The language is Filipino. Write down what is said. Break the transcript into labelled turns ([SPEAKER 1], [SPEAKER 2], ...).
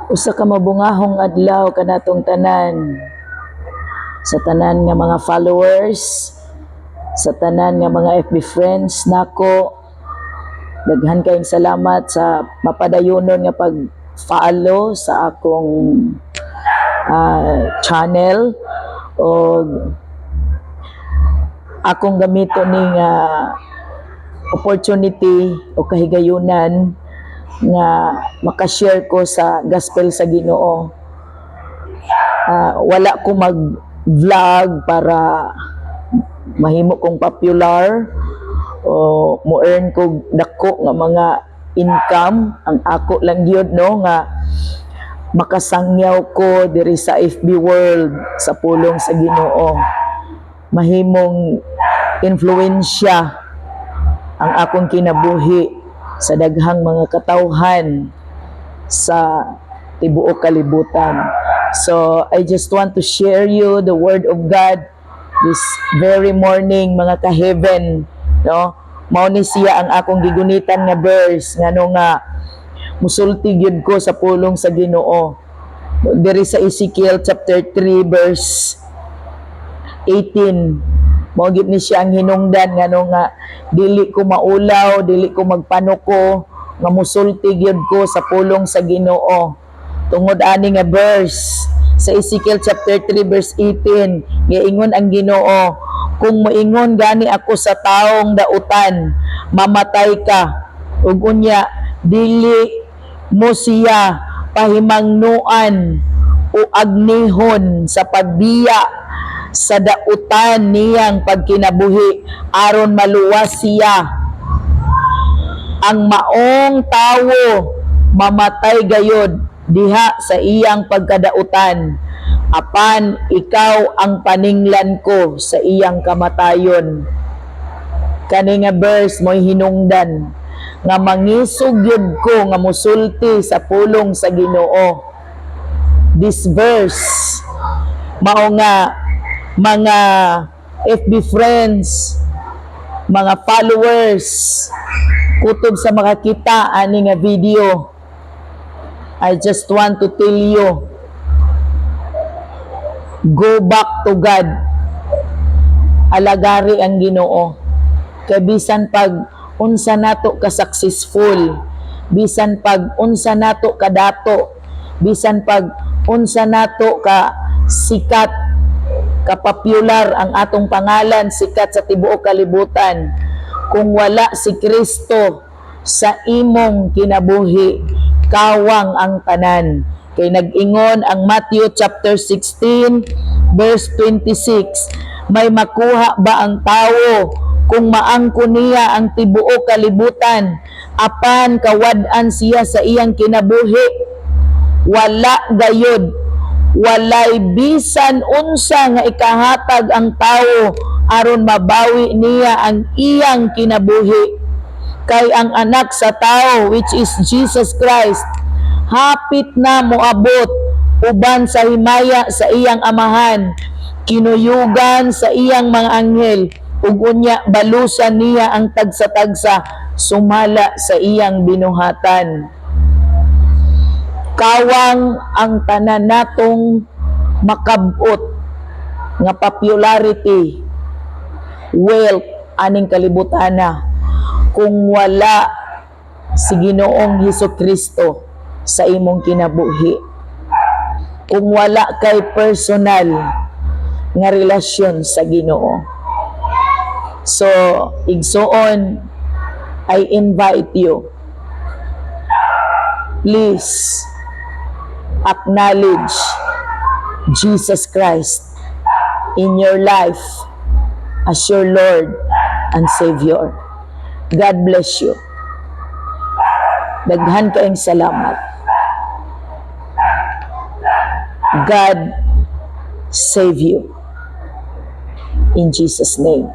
[SPEAKER 1] Usa ka mabungahong adlaw kanatong tanan, sa tanan nga mga followers, sa tanan nga mga FB friends nako. Daghan kayong salamat sa mapadayonon nga pag-follow sa akong channel, o akong gamito ning opportunity o kahigayunan nga makashare ko sa gospel sa Ginoo. Wala ko mag-vlog para mahimo kong popular o mo-earn ko dako nga mga income. Ang ako lang yun, no, nga makasangyaw ko diri sa FB world sa pulong sa Ginoo. Mahimong influensya ang akong kinabuhi sa daghang mga katawhan sa tibuok kalibutan. So I just want to share you the word of God this very morning, mga ka-heaven, no? Mao ni siya ang akong gigunitan nga verse ngano nga musulti gyud ko sa pulong sa Ginoo. Diri sa Ezekiel chapter 3 verse 18. Mao gyud ni siya ang hinungdan ngano nga dili ko maulaw, dili ko magpanuko, nga musulti gyud ko sa pulong sa Ginoo. Tungod ani nga verse sa Ezekiel chapter 3 verse 18, giingon ang Ginoo, kung moingon gani ako sa taong dautan, mamatay ka, ug unya dili mo siya pahimangnuan o agnihon sa pagbiya sa dautan niyang pagkinabuhi aron maluwas siya. Ang maong tawo mamatay gayod diha sa iyang pagkadautan, apan ikaw ang paninglan ko sa iyang kamatayon. Kani nga verse mo'y hinungdan nga mangisog yun ko nga musulti sa pulong sa Ginoo. This verse mao nga mga FB friends, mga followers, kutob sa makakita ani nga video, I just want to tell you, go back to God. Alagari ang Ginoo. Kay bisan pag unsa nato ka successful, bisan pag unsa nato ka dato, bisan pag unsa nato ka sikat, ka-popular ang atong pangalan, sikat sa tibuok kalibutan, kung wala si Kristo sa imong kinabuhi, kawang ang tanan. Kay nag-ingon ang Matthew chapter 16 verse 26, may makuha ba ang tawo kung maangko niya ang tibuok kalibutan, apan kawad-an siya sa iyang kinabuhi? Wala gayod. Walay bisan unsa nga ikahatag ang tawo aron mabawi niya ang iyang kinabuhi. Kay ang anak sa tao, which is Jesus Christ, hapit na moabot uban sa himaya sa iyang amahan, kinuyugan sa iyang mga anghel, ug unya balusan niya ang tagsa-tagsa sumala sa iyang binuhatan. Kawang ang tanan natong makabot nga popularity, wealth, aning kalibutana, kung wala si Ginoong Hesukristo sa imong kinabuhi, kung wala kay personal nga relasyon sa Ginoo. So igsoon, I invite you, please acknowledge Jesus Christ in your life as your Lord and Savior. God bless you. Daghan kayong salamat. God save you. In Jesus' name.